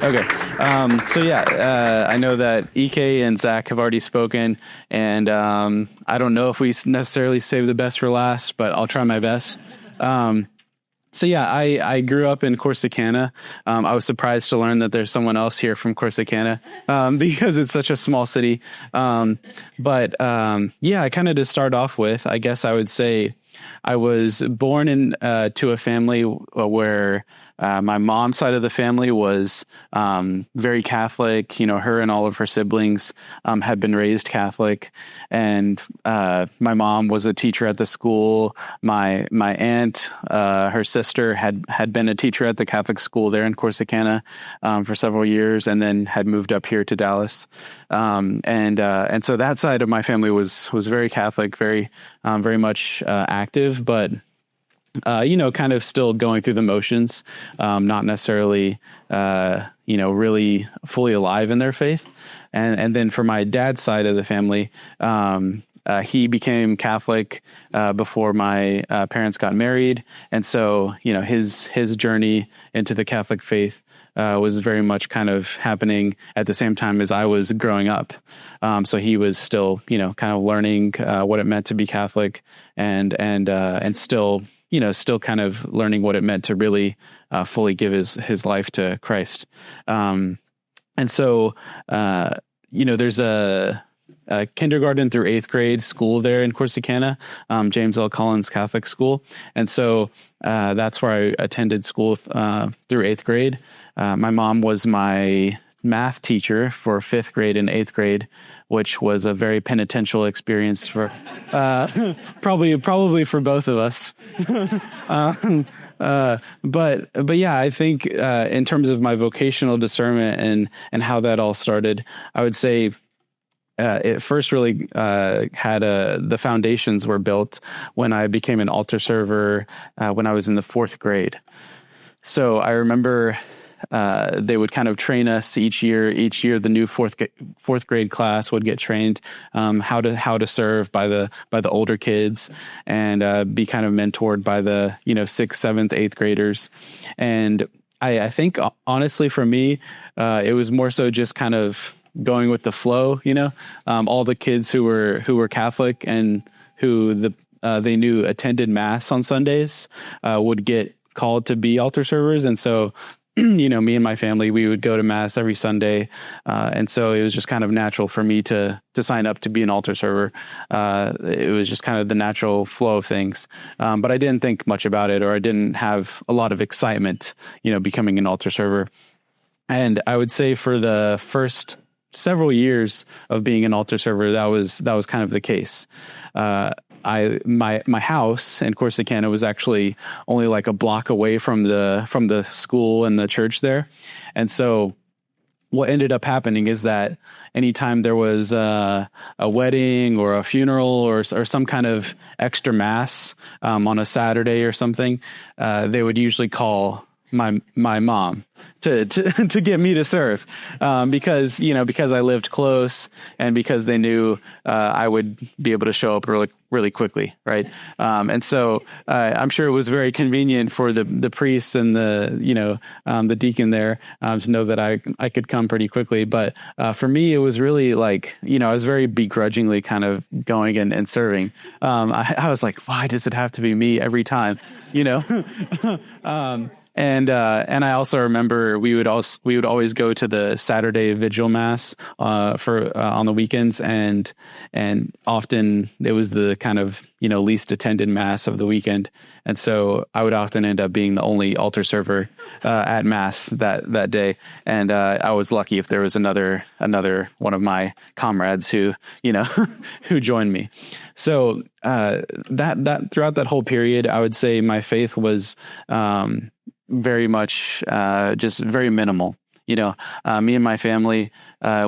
Okay. I know that EK and Zach have already spoken, and I don't know if we necessarily save the best for last, but I'll try my best. I grew up in Corsicana. I was surprised to learn that there's someone else here from Corsicana because it's such a small city. I kind of to start off with, I guess I would say I was born to a family where my mom's side of the family was very Catholic. You know, her and all of her siblings had been raised Catholic, and my mom was a teacher at the school. My aunt, her sister, had been a teacher at the Catholic school there in Corsicana for several years, and then had moved up here to Dallas. And so that side of my family was very Catholic, very much active, but kind of still going through the motions, not necessarily, really fully alive in their faith. And then for my dad's side of the family, he became Catholic before my parents got married. And so, his journey into the Catholic faith was very much kind of happening at the same time as I was growing up. So he was still, kind of learning what it meant to be Catholic and still kind of learning what it meant to really fully give his life to Christ. There's a kindergarten through 8th grade school there in Corsicana, James L. Collins Catholic School. And so that's where I attended school through 8th grade. My mom was my math teacher for 5th grade and 8th grade, which was a very penitential experience for probably for both of us. But yeah, I think in terms of my vocational discernment and how that all started, I would say it first really had the foundations were built when I became an altar server when I was in the 4th grade. So I remember they would kind of train us each year. The new fourth grade class would get trained how to serve by the older kids and be kind of mentored by the 6th, 7th, 8th graders. And I think honestly for me, it was more so just kind of going with the flow. All the kids who were Catholic and who they knew attended Mass on Sundays would get called to be altar servers, and so. Me and my family, we would go to Mass every Sunday. And so it was just kind of natural for me to sign up to be an altar server. It was just kind of the natural flow of things. But I didn't think much about it, or I didn't have a lot of excitement, becoming an altar server. And I would say for the first several years of being an altar server, that was kind of the case. My house in Corsicana was actually only like a block away from the school and the church there. And so what ended up happening is that anytime there was a wedding or a funeral or some kind of extra Mass on a Saturday or something, they would usually call my mom to get me to serve, because I lived close and because they knew I would be able to show up really quickly, right? And so I'm sure it was very convenient for the priests and the deacon there to know that I could come pretty quickly. But for me, it was really like, I was very begrudgingly kind of going and serving. I was like, why does it have to be me every time? And I also remember we would always go to the Saturday Vigil Mass on the weekends, and often it was the kind of least attended Mass of the weekend, and so I would often end up being the only altar server at Mass that day, and I was lucky if there was another one of my comrades who who joined me. So that throughout that whole period, I would say my faith was very much just very minimal. Me and my family,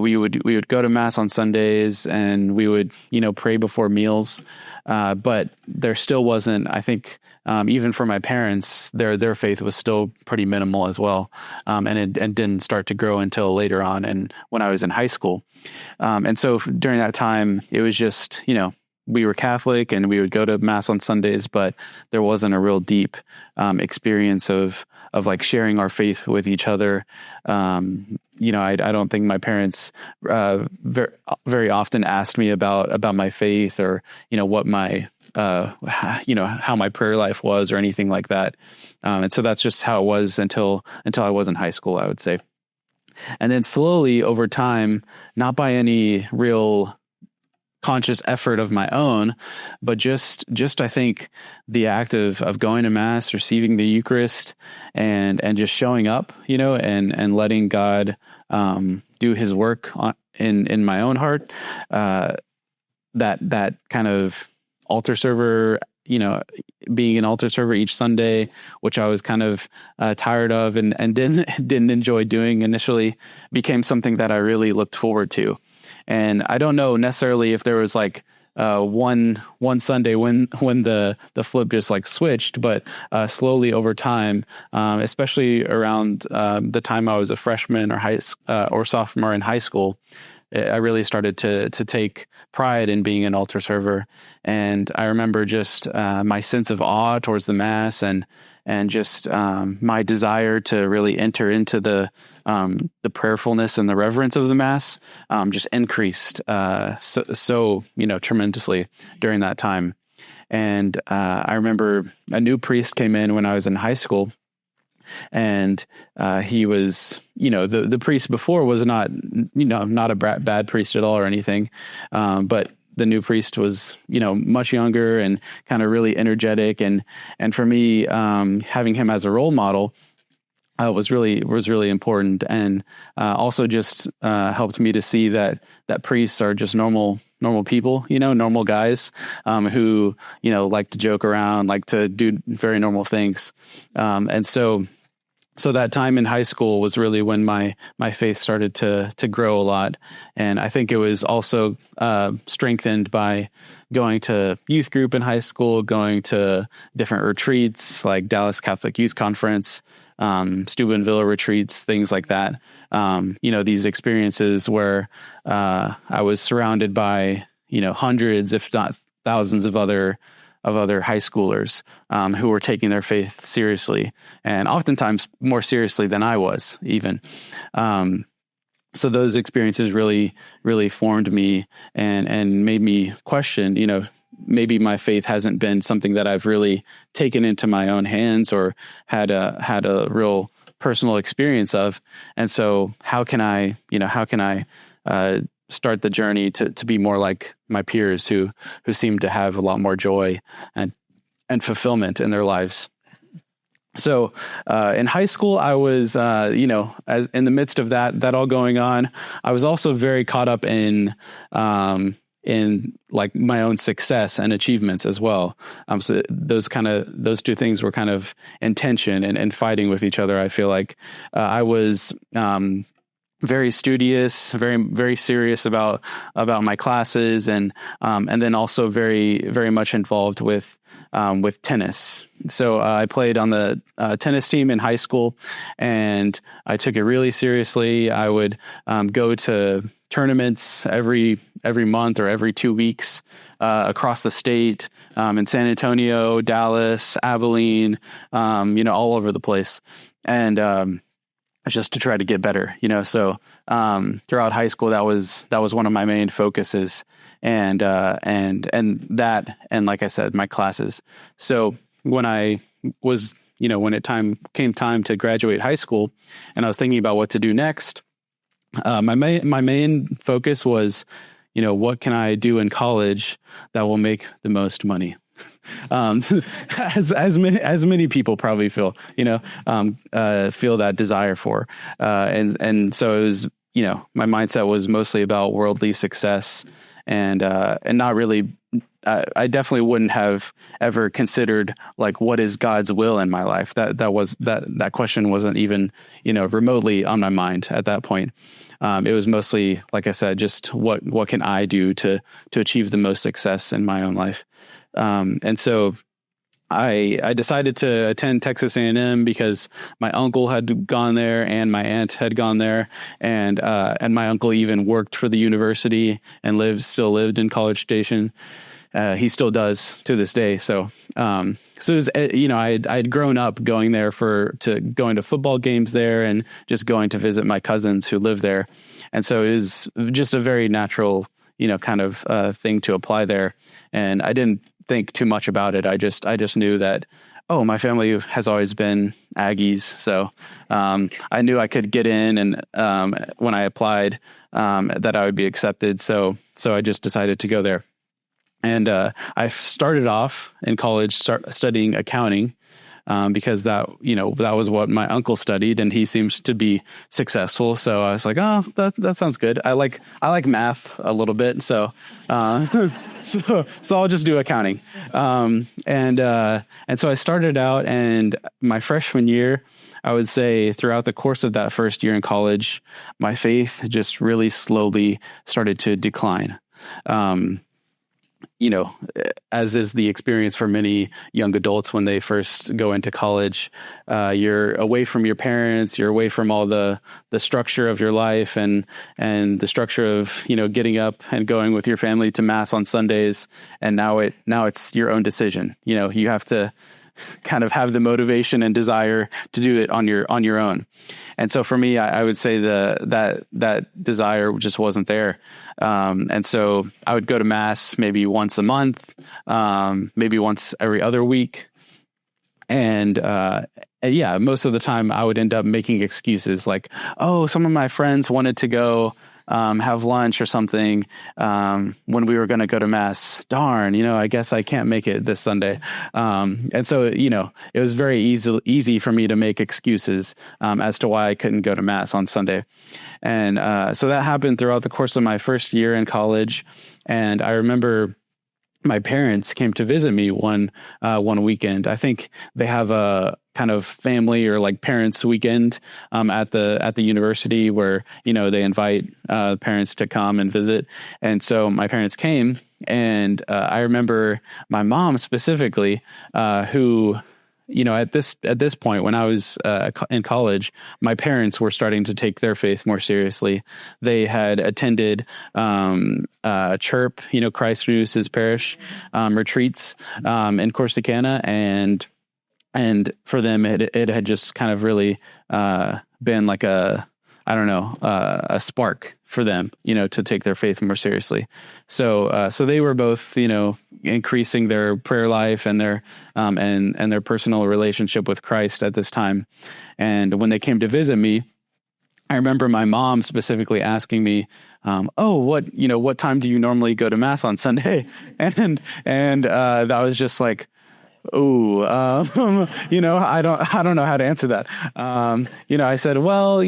we would go to Mass on Sundays, and we would pray before meals, but there still wasn't, I think, even for my parents, their faith was still pretty minimal as well, and it didn't start to grow until later on, and when I was in high school, and so during that time, it was just we were Catholic and we would go to mass on Sundays, but there wasn't a real deep experience of like sharing our faith with each other. I don't think my parents very often asked me about my faith, or what my how my prayer life was, or anything like that. And so that's just how it was until I was in high school, I would say. And then slowly over time, not by any real conscious effort of my own, but just I think the act of going to mass, receiving the Eucharist, and just showing up, and letting God do his work in my own heart, that kind of altar server, being an altar server each Sunday, which I was kind of tired of and didn't enjoy doing initially, became something that I really looked forward to. And I don't know necessarily if there was like one Sunday when the flip just like switched, but slowly over time, especially around the time I was a freshman or sophomore in high school, I really started to take pride in being an altar server. And I remember just my sense of awe towards the Mass, and just my desire to really enter into the prayerfulness and the reverence of the Mass just increased so tremendously during that time. And I remember a new priest came in when I was in high school. And he was, the priest before was not a bad priest at all or anything. But the new priest was, much younger and kind of really energetic. And for me, having him as a role model was really important. And also just helped me to see that priests are just normal people, normal guys who, like to joke around, like to do very normal things. And so that time in high school was really when my faith started to grow a lot. And I think it was also strengthened by going to youth group in high school, going to different retreats like Dallas Catholic Youth Conference, Steubenville retreats, things like that. These experiences where I was surrounded by, hundreds, if not thousands of other high schoolers who were taking their faith seriously, and oftentimes more seriously than I was even. So those experiences really, really formed me and made me question, maybe my faith hasn't been something that I've really taken into my own hands or had a real personal experience of. And so how can I start the journey to be more like my peers who seem to have a lot more joy and fulfillment in their lives. So in high school, I was, as in the midst of that all going on, I was also very caught up in like my own success and achievements as well. So those two things were kind of in tension and fighting with each other. I feel like I was very studious, very, very serious about my classes, and then also very, very much involved with tennis. So I played on the tennis team in high school, and I took it really seriously. I would go to tournaments every month or every 2 weeks across the state, in San Antonio, Dallas, Abilene, all over the place. And just to try to get better, So throughout high school, that was one of my main focuses, and that, and like I said, my classes. So when I was, when it came time to graduate high school, and I was thinking about what to do next, my main focus was, what can I do in college that will make the most money? As many people probably feel that desire for, and so it was, my mindset was mostly about worldly success, and not really. I definitely wouldn't have ever considered like what is God's will in my life. That question wasn't even remotely on my mind at that point. It was mostly, like I said, just what can I do to achieve the most success in my own life. And so I decided to attend Texas A&M because my uncle had gone there and my aunt had gone there, and my uncle even worked for the university and still lived in College Station. he still does to this day. So, so it was, I'd grown up going there going to football games there and just going to visit my cousins who live there. And so it was just a very natural, kind of thing to apply there. And I didn't think too much about it. I just knew that, my family has always been Aggies. So I knew I could get in, and when I applied, that I would be accepted. So I just decided to go there. And I started off in college studying accounting because that was what my uncle studied, and he seems to be successful. So I was like, oh, that sounds good. I like math a little bit, so so I'll just do accounting. And so I started out, and my freshman year, I would say throughout the course of that first year in college, my faith just really slowly started to decline. As is the experience for many young adults when they first go into college, you're away from your parents, you're away from all the structure of your life and the structure of, getting up and going with your family to mass on Sundays. And now it's your own decision. You have to kind of have the motivation and desire to do it on your own. And so for me, I would say that desire just wasn't there. And so I would go to mass maybe once a month, maybe once every other week. And most of the time I would end up making excuses like, oh, some of my friends wanted to go have lunch or something when we were going to go to mass. Darn, I guess I can't make it this Sunday. And so, it was very easy for me to make excuses as to why I couldn't go to mass on Sunday. And so that happened throughout the course of my first year in college. And I remember my parents came to visit me one weekend. I think they have a kind of family or like parents weekend at the university where they invite parents to come and visit. And so my parents came, and I remember my mom specifically, who at this point when I was in college, my parents were starting to take their faith more seriously. They had attended CHIRP, Christ Renews His Parish retreats in Corsicana, and for them it had just kind of really been like a spark for them, to take their faith more seriously. So they were both, increasing their prayer life and their and their personal relationship with Christ at this time. And when they came to visit me, I remember my mom specifically asking me, what time do you normally go to mass on Sunday? And that was just like, I don't know how to answer that. I said, well,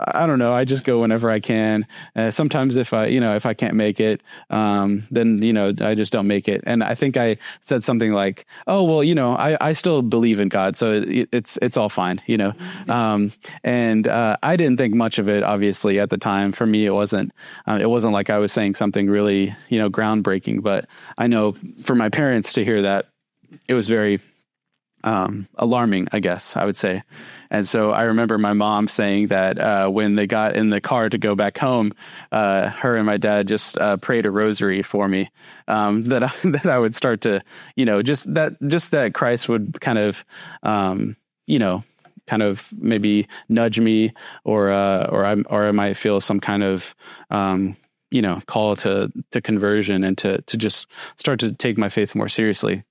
I don't know. I just go whenever I can. Sometimes if I can't make it, then, I just don't make it. And I think I said something like, oh, well, I still believe in God. So it's all fine, and I didn't think much of it, obviously, at the time. For me, it wasn't like I was saying something really, groundbreaking, but I know for my parents to hear that, it was very alarming, I guess I would say. And so I remember my mom saying that when they got in the car to go back home, her and my dad just prayed a rosary for me, that I would start to, just that Christ would kind of, kind of maybe nudge me, or I might feel some kind of, call to conversion and to just start to take my faith more seriously.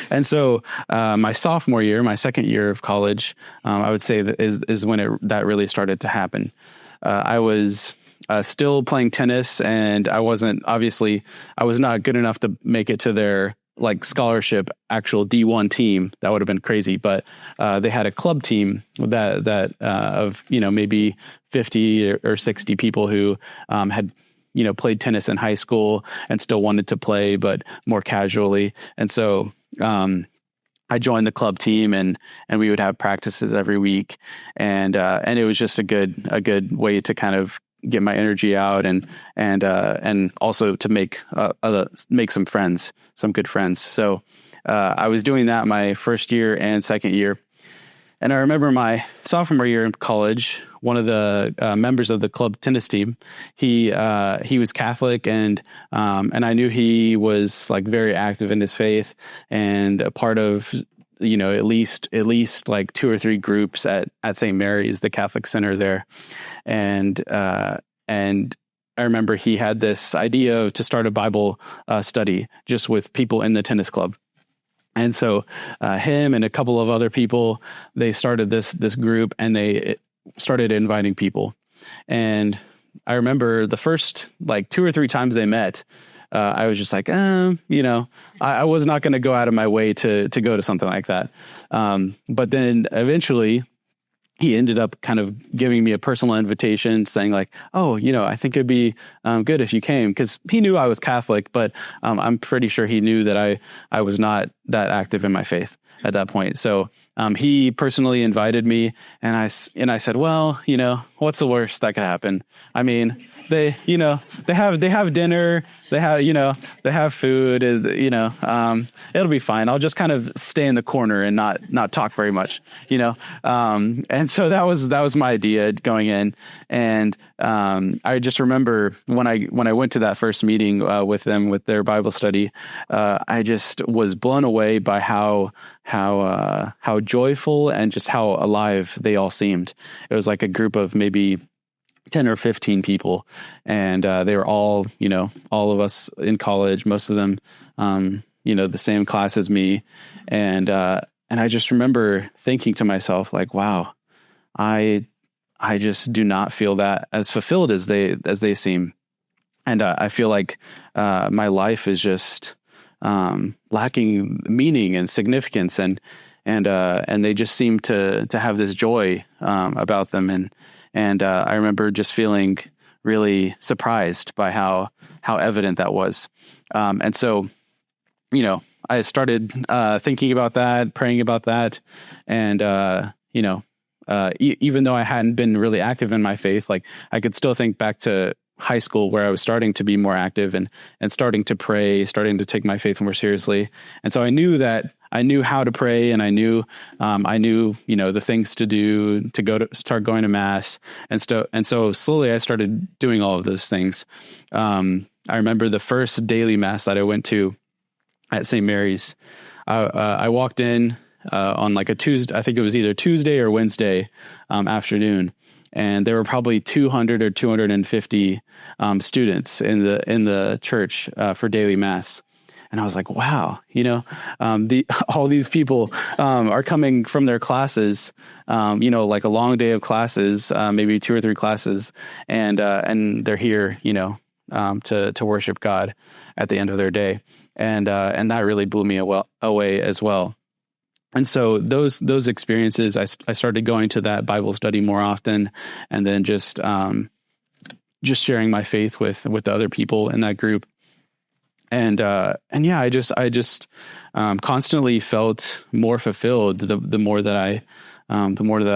And so my sophomore year, my second year of college, I would say that is when that really started to happen. I was still playing tennis, and I was not good enough to make it to their scholarship actual D1 team. That would have been crazy, but they had a club team that of maybe 50 or 60 people who had played tennis in high school and still wanted to play, but more casually. And so I joined the club team, and we would have practices every week, and it was just a good way to kind of get my energy out and also to make some friends, some good friends. So I was doing that my first year and second year. And I remember my sophomore year in college, one of the members of the club tennis team, he was Catholic, and I knew he was like very active in his faith and a part of, at least like 2 or 3 groups at St. Mary's, the Catholic center there. And I remember he had this idea to start a Bible study just with people in the tennis club. And so him and a couple of other people, they started this group, and they started inviting people. And I remember the first like 2 or 3 times they met, I was just like, I was not going to go out of my way to go to something like that. But then eventually he ended up kind of giving me a personal invitation saying like, oh, I think it'd be good if you came, because he knew I was Catholic, but I'm pretty sure he knew that I was not that active in my faith at that point. So he personally invited me, and I said, well, what's the worst that could happen? I mean, they have dinner, they have food, it'll be fine. I'll just kind of stay in the corner and not talk very much, and so that was my idea going in. And I just remember when I went to that first meeting with them with their Bible study, I just was blown away by how joyful and just how alive they all seemed. It was like a group of maybe 10 or 15 people, and they were all, all of us in college, most of them, the same class as me. And I just remember thinking to myself, like, wow, I just do not feel that as fulfilled as they seem. And I feel like my life is just lacking meaning and significance, and they just seem to have this joy about them. And I remember just feeling really surprised by how evident that was. And so, I started thinking about that, praying about that. And, even though I hadn't been really active in my faith, like I could still think back to high school where I was starting to be more active and starting to pray, starting to take my faith more seriously. And so I knew how to pray, and I knew the things to do to start going to mass. And so slowly I started doing all of those things. I remember the first daily mass that I went to at St. Mary's. I walked in on like a Tuesday, I think it was either Tuesday or Wednesday afternoon. And there were probably 200 or 250 students in the church for daily mass. And I was like, wow, all these people are coming from their classes, like a long day of classes, maybe 2 or 3 classes, and they're here, to worship God at the end of their day, and that really blew me away as well. And so those experiences, I started going to that Bible study more often, and then just sharing my faith with the other people in that group. And yeah, I just constantly felt more fulfilled the more that I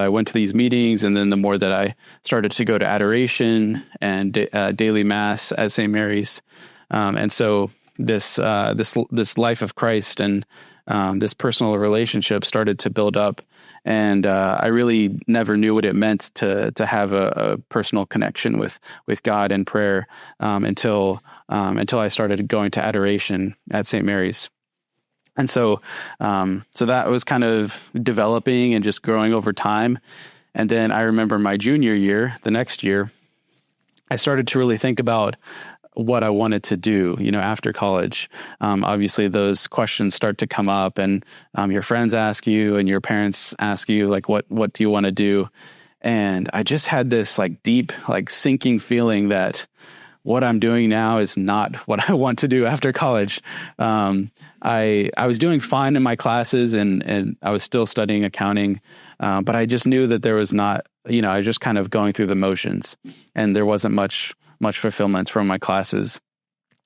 went to these meetings, and then the more that I started to go to adoration and daily mass at St. Mary's. And so this life of Christ and this personal relationship started to build up, and I really never knew what it meant to have a personal connection with God and prayer until I started going to adoration at St. Mary's. And so that was kind of developing and just growing over time. And then I remember my junior year, the next year, I started to really think about what I wanted to do, after college. Obviously those questions start to come up, and your friends ask you and your parents ask you, like, what do you want to do? And I just had this like deep, like sinking feeling that what I'm doing now is not what I want to do after college. I was doing fine in my classes, and I was still studying accounting. But I just knew that there was not, I was just kind of going through the motions, and there wasn't much fulfillment from my classes.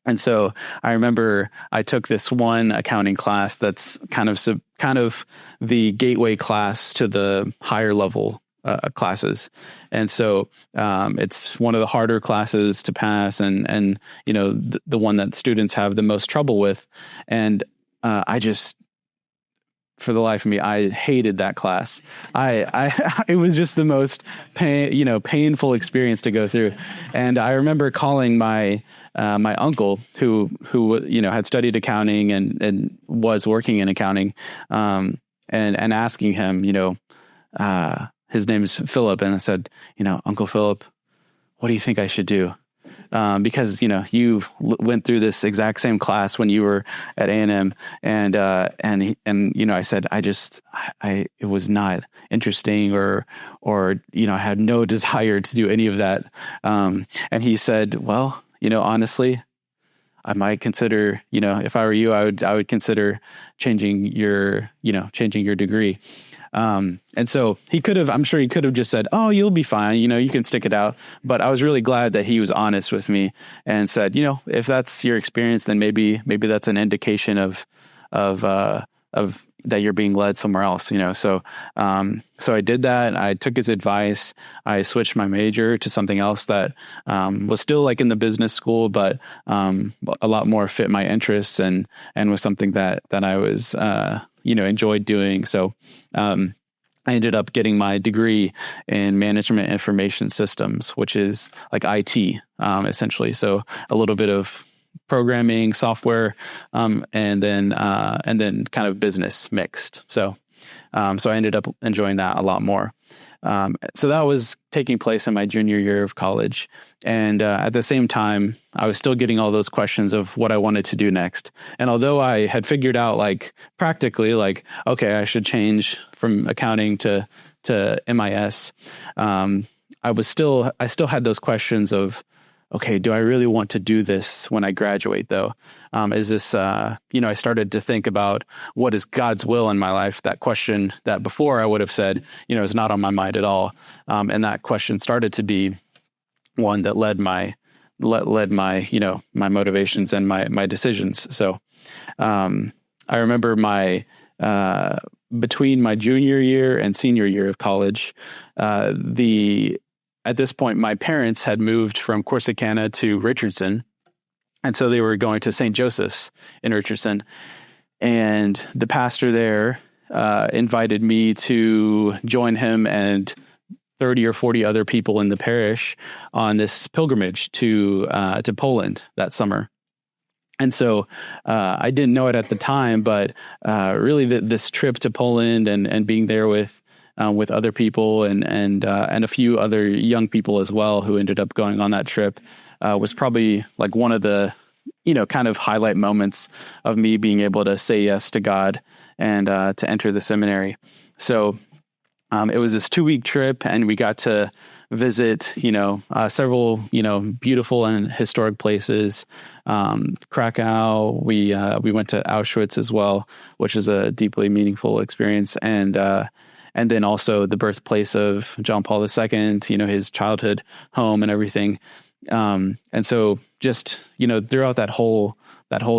And so I remember I took this one accounting class that's kind of the gateway class to the higher level classes. And so it's one of the harder classes to pass, and the one that students have the most trouble with. And I just for the life of me, I hated that class. It was just the most painful experience to go through. And I remember calling my uncle who had studied accounting and was working in accounting, and asking him, his name's Philip. And I said, Uncle Philip, what do you think I should do? Because, you went through this exact same class when you were at A&M, and I said, it was not interesting or, I had no desire to do any of that. And he said, well, honestly, I might consider, if I were you, I would consider changing your degree. And so I'm sure he could have just said, oh, you'll be fine. You can stick it out. But I was really glad that he was honest with me and said, if that's your experience, then maybe that's an indication of that you're being led somewhere else, So I did that. I took his advice. I switched my major to something else that, was still like in the business school, but, a lot more fit my interests and was something that I was, enjoyed doing. So, I ended up getting my degree in management information systems, which is like IT, essentially. So a little bit of programming, software, and then kind of business mixed. So I ended up enjoying that a lot more. So that was taking place in my junior year of college. And at the same time, I was still getting all those questions of what I wanted to do next. And although I had figured out practically, okay, I should change from accounting to MIS, I still had those questions of, okay, do I really want to do this when I graduate though? Is this, I started to think about what is God's will in my life? That question that before I would have said, is not on my mind at all. And that question started to be one that led my my motivations and my decisions. So, I remember between my junior year and senior year of college, at this point, my parents had moved from Corsicana to Richardson. And so they were going to St. Joseph's in Richardson. And the pastor there invited me to join him and 30 or 40 other people in the parish on this pilgrimage to Poland that summer. And so I didn't know it at the time, but really this trip to Poland and being there with other people and a few other young people as well who ended up going on that trip was probably like one of the, kind of highlight moments of me being able to say yes to God and to enter the seminary. So it was this 2-week trip, and we got to visit, several, beautiful and historic places. Krakow, we went to Auschwitz as well, which is a deeply meaningful experience. And then also the birthplace of John Paul II, his childhood home and everything. And so just, throughout that whole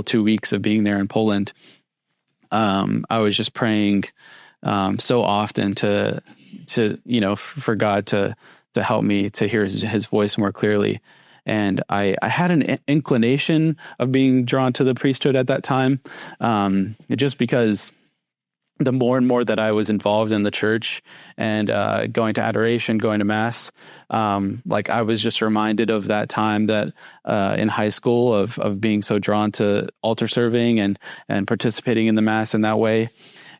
2 weeks of being there in Poland, I was just praying, so often to for God to help me to hear his voice more clearly. And I had an inclination of being drawn to the priesthood at that time, just because the more and more that I was involved in the church and going to adoration, going to mass, I was just reminded of that time that in high school of being so drawn to altar serving and participating in the mass in that way.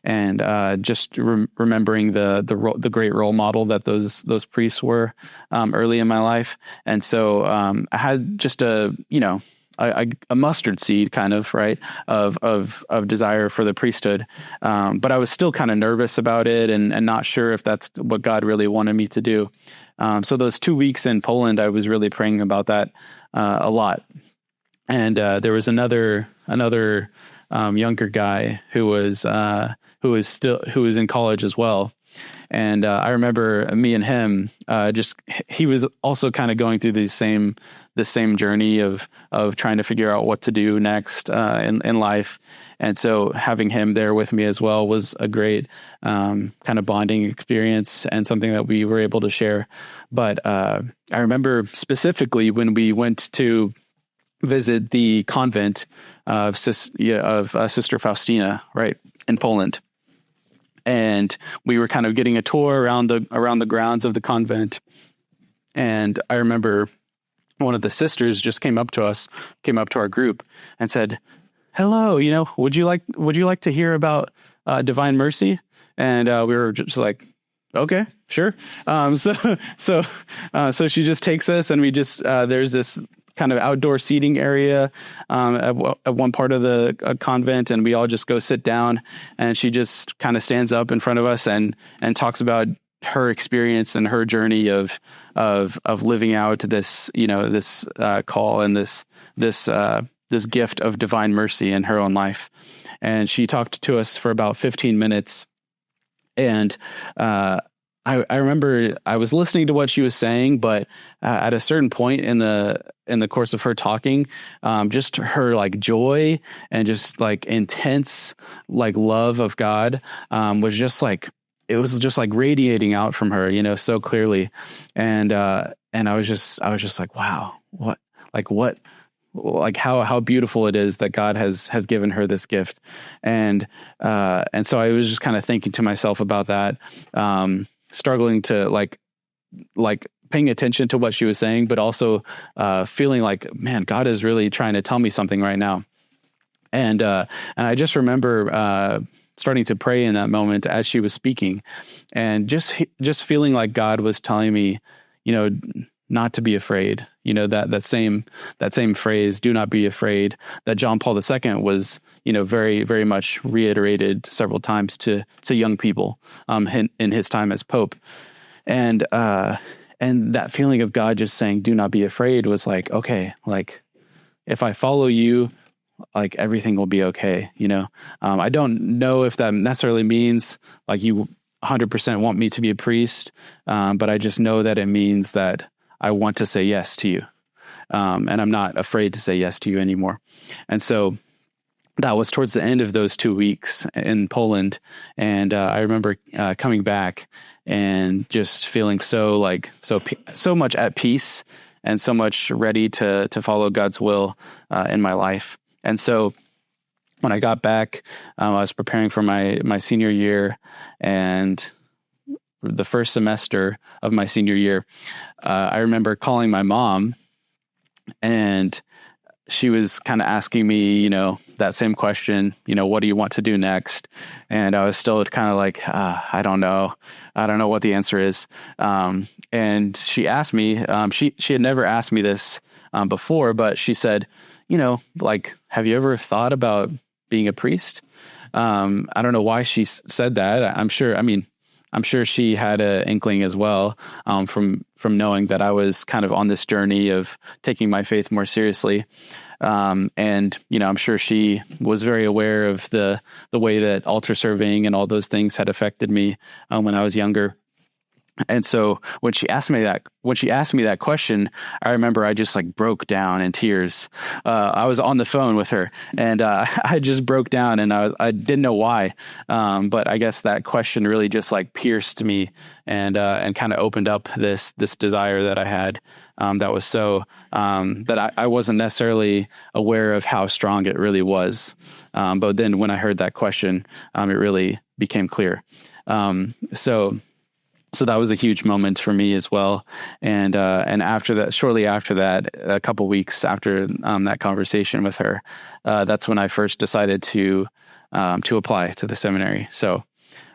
And just remembering the great role model that those priests were early in my life. And so I had just a mustard seed kind of, right, of desire for the priesthood. But I was still kind of nervous about it and not sure if that's what God really wanted me to do. So those 2 weeks in Poland, I was really praying about that a lot. And there was another younger guy who was in college as well. And I remember me and him, he was also kind of going through the same journey of trying to figure out what to do next in life. And so having him there with me as well was a great kind of bonding experience and something that we were able to share. But I remember specifically when we went to visit the convent of Sister Faustina, right, in Poland. and we were kind of getting a tour around the grounds of the convent. And I remember one of the sisters just came up to our group and said, "Hello, would you like to hear about divine mercy?" And we were just like, "Okay, sure." So she just takes us, and we just there's this kind of outdoor seating area at one part of the convent, and we all just go sit down, and she just kind of stands up in front of us and talks about her experience and her journey of living out this this call and this gift of divine mercy in her own life. And she talked to us for about 15 minutes, and I remember I was listening to what she was saying, but at a certain point in the course of her talking, just her like joy and just like intense like love of God was just like, it was just like radiating out from her, so clearly. And I was just like, wow, how beautiful it is that God has given her this gift. And so I was just kind of thinking to myself about that, struggling to like paying attention to what she was saying, but also feeling like, man, God is really trying to tell me something right now. And I just remember starting to pray in that moment as she was speaking, and just feeling like God was telling me, not to be afraid. That same phrase, "do not be afraid," that John Paul II was, very, very much reiterated several times to young people in his time as Pope. And that feeling of God just saying, "do not be afraid," was like, okay, like if I follow you, like everything will be okay. I don't know if that necessarily means like you 100% want me to be a priest, but I just know that it means that I want to say yes to you. And I'm not afraid to say yes to you anymore. And so that was towards the end of those 2 weeks in Poland. And I remember coming back and just feeling so much at peace and so much ready to follow God's will in my life. And so when I got back, I was preparing for my senior year, and the first semester of my senior year, I remember calling my mom, and she was kind of asking me, that same question, what do you want to do next? And I was still kind of like, I don't know what the answer is. And she asked me, she had never asked me this before, but she said, have you ever thought about being a priest? I don't know why she said that. I'm sure she had an inkling as well, from knowing that I was kind of on this journey of taking my faith more seriously. And, I'm sure she was very aware of the way that altar serving and all those things had affected me when I was younger. And so when she asked me that question, I remember I just like broke down in tears. I was on the phone with her, and I just broke down, and I didn't know why. But I guess that question really just like pierced me and kind of opened up this desire that I had, that was so, that I wasn't necessarily aware of how strong it really was. But then when I heard that question, it really became clear. So that was a huge moment for me as well. And after that, shortly after that, a couple weeks after that conversation with her, that's when I first decided to apply to the seminary. So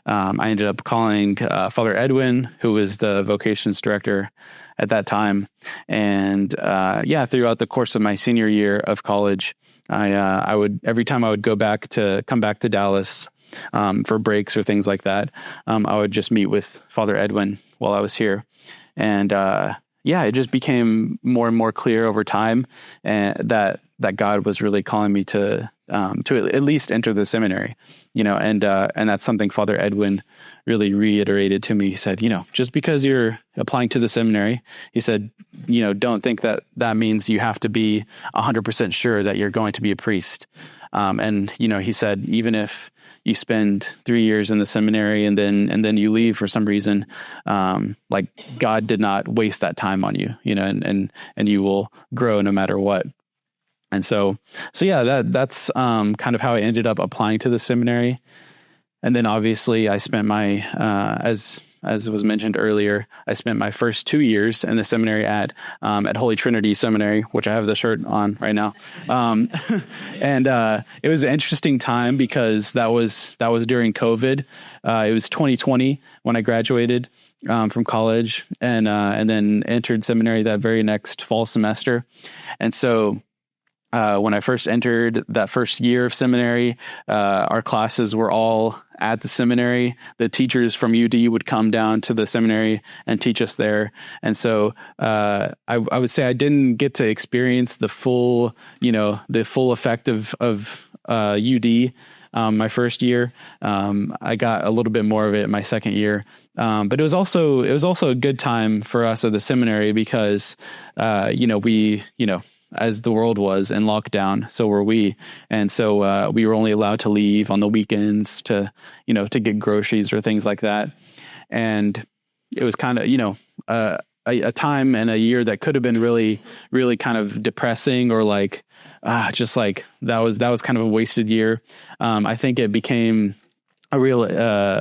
I ended up calling Father Edwin, who was the vocations director at that time. And throughout the course of my senior year of college, I would, every time I would come back to Dallas for breaks or things like that, I would just meet with Father Edwin while I was here. And it just became more and more clear over time, and that God was really calling me to at least enter the seminary, and that's something Father Edwin really reiterated to me. He said, just because you're applying to the seminary, he said, don't think that means you have to be 100% sure that you're going to be a priest. And he said, even if you spend 3 years in the seminary and then you leave for some reason, like God did not waste that time on you, and you will grow no matter what. And so that's kind of how I ended up applying to the seminary. And then obviously I spent my, as was mentioned earlier, I spent my first 2 years in the seminary at Holy Trinity Seminary, which I have the shirt on right now. And it was an interesting time because that was during COVID. It was 2020 when I graduated from college, and then entered seminary that very next fall semester. And so when I first entered that first year of seminary, our classes were all at the seminary. The teachers from UD would come down to the seminary and teach us there. And so I would say I didn't get to experience the full effect of UD my first year. I got a little bit more of it my second year. But it was also a good time for us at the seminary because, as the world was in lockdown, so were we. And so we were only allowed to leave on the weekends to get groceries or things like that. And it was kind of, a time and a year that could have been really, really kind of depressing, or just like that was kind of a wasted year. I think it became a real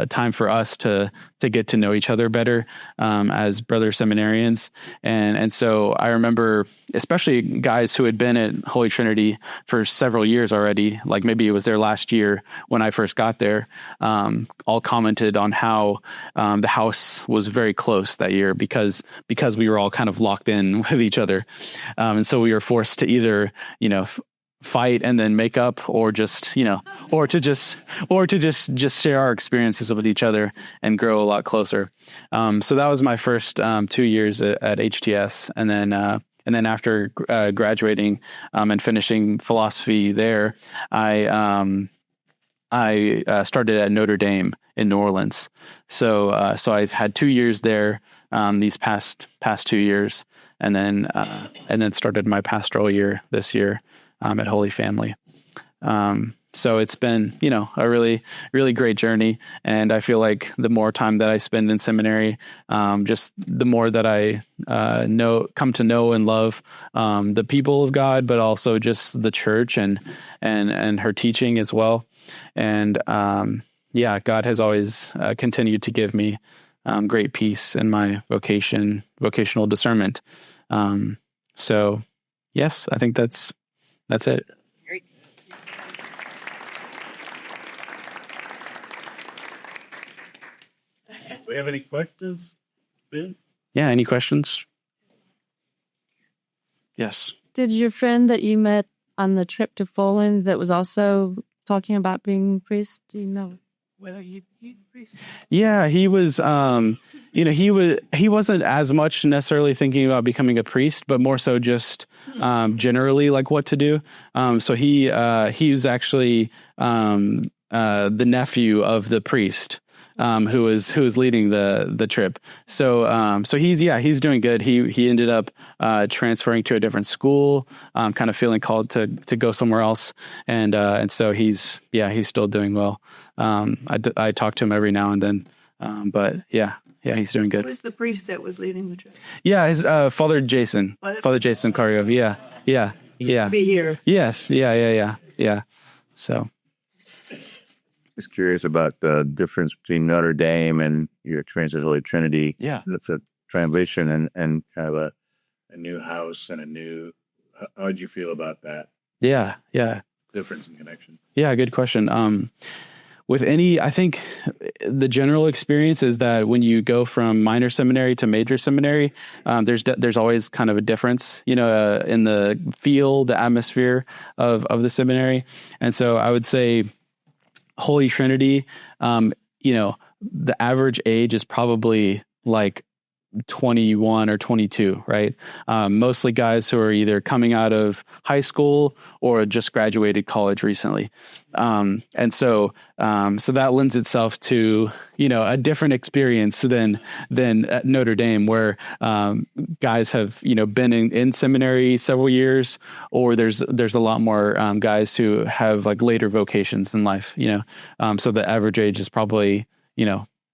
time for us to get to know each other better as brother seminarians. And so I remember, especially guys who had been at Holy Trinity for several years already, like maybe it was their last year when I first got there, all commented on how the house was very close that year because we were all kind of locked in with each other. And so we were forced to either, fight and then make up, or just share our experiences with each other and grow a lot closer. So that was my first 2 years at HTS, and then after graduating and finishing philosophy there, I started at Notre Dame in New Orleans. So I've had 2 years there these past 2 years, and then started my pastoral year this year at Holy Family. So it's been, a really, really great journey. And I feel like the more time that I spend in seminary, just the more that I come to know and love the people of God, but also just the church and her teaching as well. And God has always continued to give me great peace in my vocational discernment. So yes, I think that's it. Great. Do we have any questions, Ben? Yeah, any questions? Yes. Did your friend that you met on the trip to Poland that was also talking about being a priest, do you know whether he's a priest? Yeah, he was, he wasn't as much necessarily thinking about becoming a priest, but more so just generally like what to do. So he was actually the nephew of the priest who was leading the trip. So he's doing good. He ended up transferring to a different school, kind of feeling called to go somewhere else, and so he's still doing well. I talk to him every now and then, but he's doing good. Who was the priest that was leading the trip? Yeah, his Father Jason Karyov. Yeah. Be here. Yes. Yeah. So. Just curious about the difference between Notre Dame and your experience at Holy Trinity. Yeah. That's a translation and kind of a new house and how'd you feel about that? Yeah. Difference in connection. Yeah, good question. I think the general experience is that when you go from minor seminary to major seminary, there's always kind of a difference, in the feel, the atmosphere of the seminary. And so I would say Holy Trinity, the average age is probably like 21 or 22, right? Mostly guys who are either coming out of high school or just graduated college recently. And so that lends itself to, a different experience than at Notre Dame, where guys have, been in seminary several years, or there's a lot more guys who have like later vocations in life, so the average age is probably,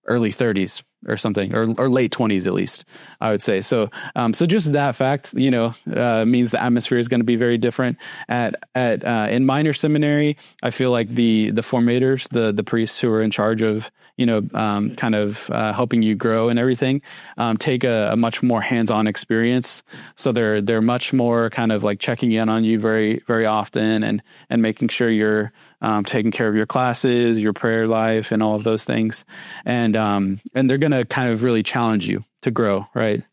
early 30s or something, or late 20s at least, I would say. So just that fact, means the atmosphere is going to be very different. In minor seminary, I feel like the formators, the priests who are in charge of helping you grow and everything, take a much more hands-on experience. So they're much more kind of like checking in on you very, very often and making sure you're taking care of your classes, your prayer life, and all of those things. And they're going to kind of really challenge you to grow, right?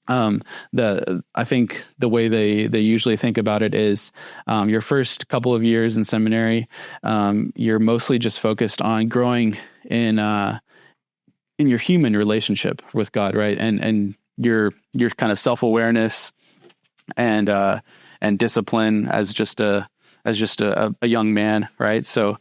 I think the way they usually think about it is, your first couple of years in seminary, you're mostly just focused on growing in your human relationship with God, right? And your kind of self-awareness and discipline as just a young man, right? So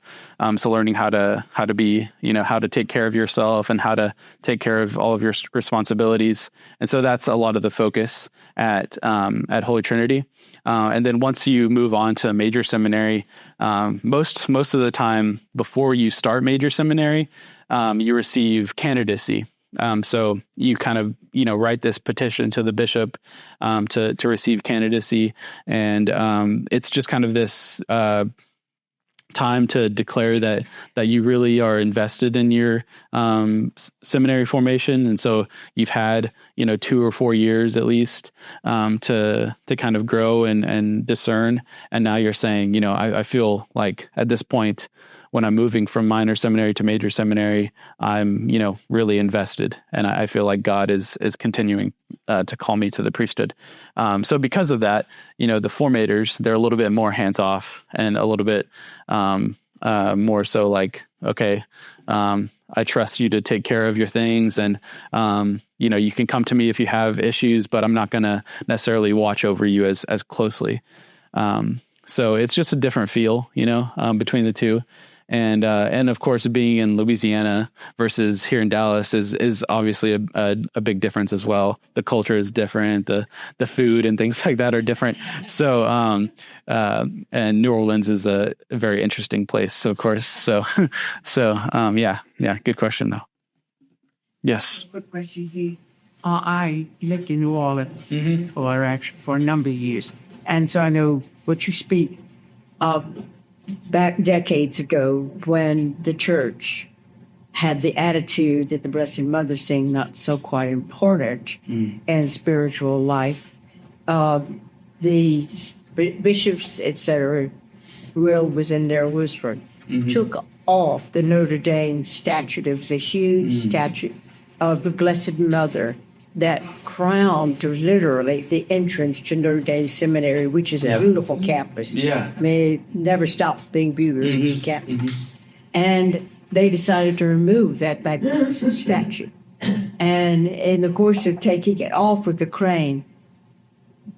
learning how to be, how to take care of yourself and how to take care of all of your responsibilities. And so that's a lot of the focus at Holy Trinity. And then once you move on to major seminary, most of the time before you start major seminary, you receive candidacy. So you kind of, write this petition to the bishop to receive candidacy. And it's just kind of this time to declare that you really are invested in your seminary formation. And so you've had, 2 or 4 years at least to kind of grow and discern. And now you're saying, I feel like at this point, when I'm moving from minor seminary to major seminary, I'm, really invested. And I feel like God is continuing to call me to the priesthood. So because of that, the formators, they're a little bit more hands off and a little bit more so like, okay, I trust you to take care of your things. And, you can come to me if you have issues, but I'm not going to necessarily watch over you as closely. So it's just a different feel, between the two. And of course, being in Louisiana versus here in Dallas is obviously a big difference as well. The culture is different. The food and things like that are different. So, and New Orleans is a very interesting place, of course. So, yeah, good question though. Yes. Good question. I lived in New Orleans for a number of years, and so I know what you speak of. Back decades ago, when the church had the attitude that the Blessed Mother saying not so quite important in spiritual life, the bishops, etc., Will was in there, Worcester, took off the Notre Dame statue. There was a huge statue of the Blessed Mother that crowned literally the entrance to Notre Dame Seminary, which is a beautiful campus. Yeah. I mean, it never stops being beautiful campus. And they decided to remove that magnificent statue. And in the course of taking it off with the crane,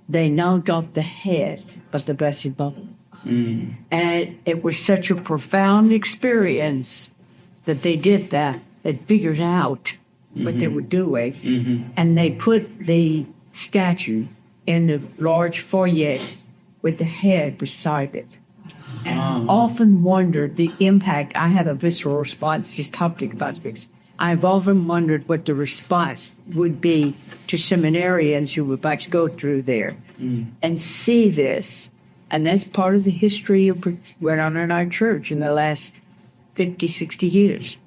they knocked off the head of the Blessed Mother. And it was such a profound experience that they did that. They figured out what they were doing, and they put the statue in the large foyer with the head beside it. And I often wondered the impact. I had a visceral response just talking about this. I've often wondered what the response would be to seminarians who would about to go through there and see this. And that's part of the history of what went on in our church in the last 50, 60 years.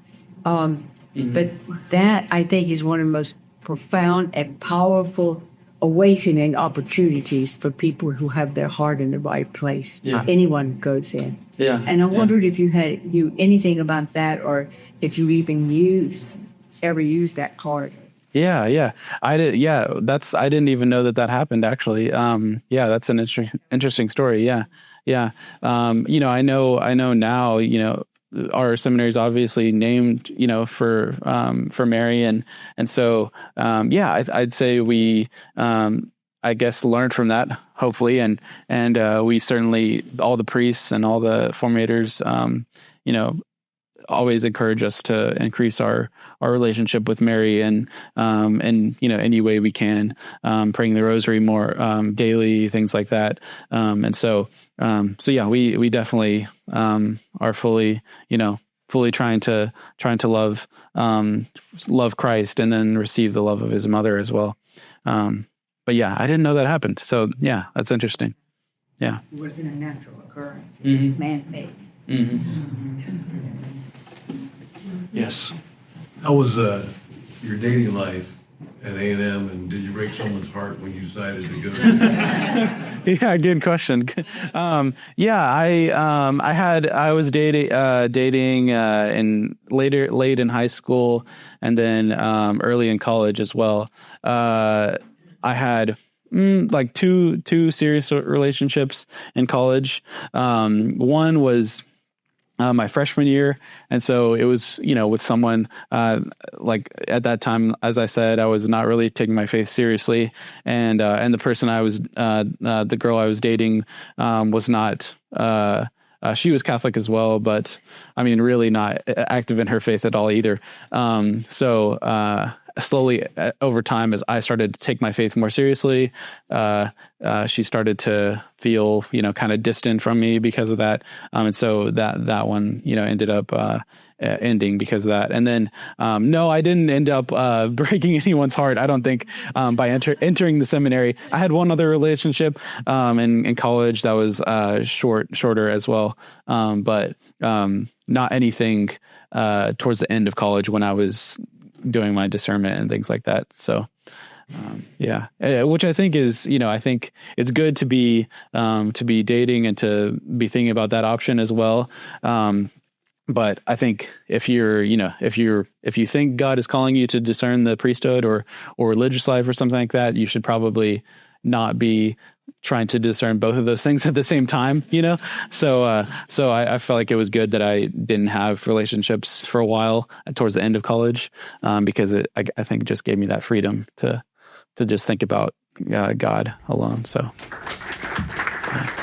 But that, I think, is one of the most profound and powerful awakening opportunities for people who have their heart in the right place. Anyone who goes in. And I wondered if you knew anything about that, or if you even ever used that card. Yeah. I did. Yeah. I didn't even know that happened actually. That's an interesting story. Yeah. I know now, our seminary is obviously named, for Mary. And so, I'd say we, I guess, learned from that, hopefully. And we certainly, all the priests and all the formators, always encourage us to increase our relationship with Mary and any way we can, praying the rosary more, daily, things like that. We definitely, are fully, fully trying to love Christ and then receive the love of his mother as well. But yeah, I didn't know that happened. So yeah, that's interesting. Yeah. It wasn't a natural occurrence. It Mhm. was man-made. Yes. How was your dating life at A&M, and did you break someone's heart when you decided to go? Yeah, good question. I was dating in late in high school, and then early in college as well. I had like two serious relationships in college. One was my freshman year. And so it was, with someone, like at that time, as I said, I was not really taking my faith seriously. And the person the girl I was dating, was not, she was Catholic as well, but I mean, really not active in her faith at all either. Slowly over time, as I started to take my faith more seriously, she started to feel, kind of distant from me because of that. And so that one, ended up ending because of that. And then, no, I didn't end up breaking anyone's heart. I don't think by entering the seminary. I had one other relationship in college that was shorter as well, but not anything towards the end of college when I was doing my discernment and things like that. So, which I think is, I think it's good to be dating and to be thinking about that option as well. But I think if you think God is calling you to discern the priesthood or religious life or something like that, you should probably not be trying to discern both of those things at the same time, So I felt like it was good that I didn't have relationships for a while towards the end of college, because I think it just gave me that freedom to just think about God alone. So. Yeah.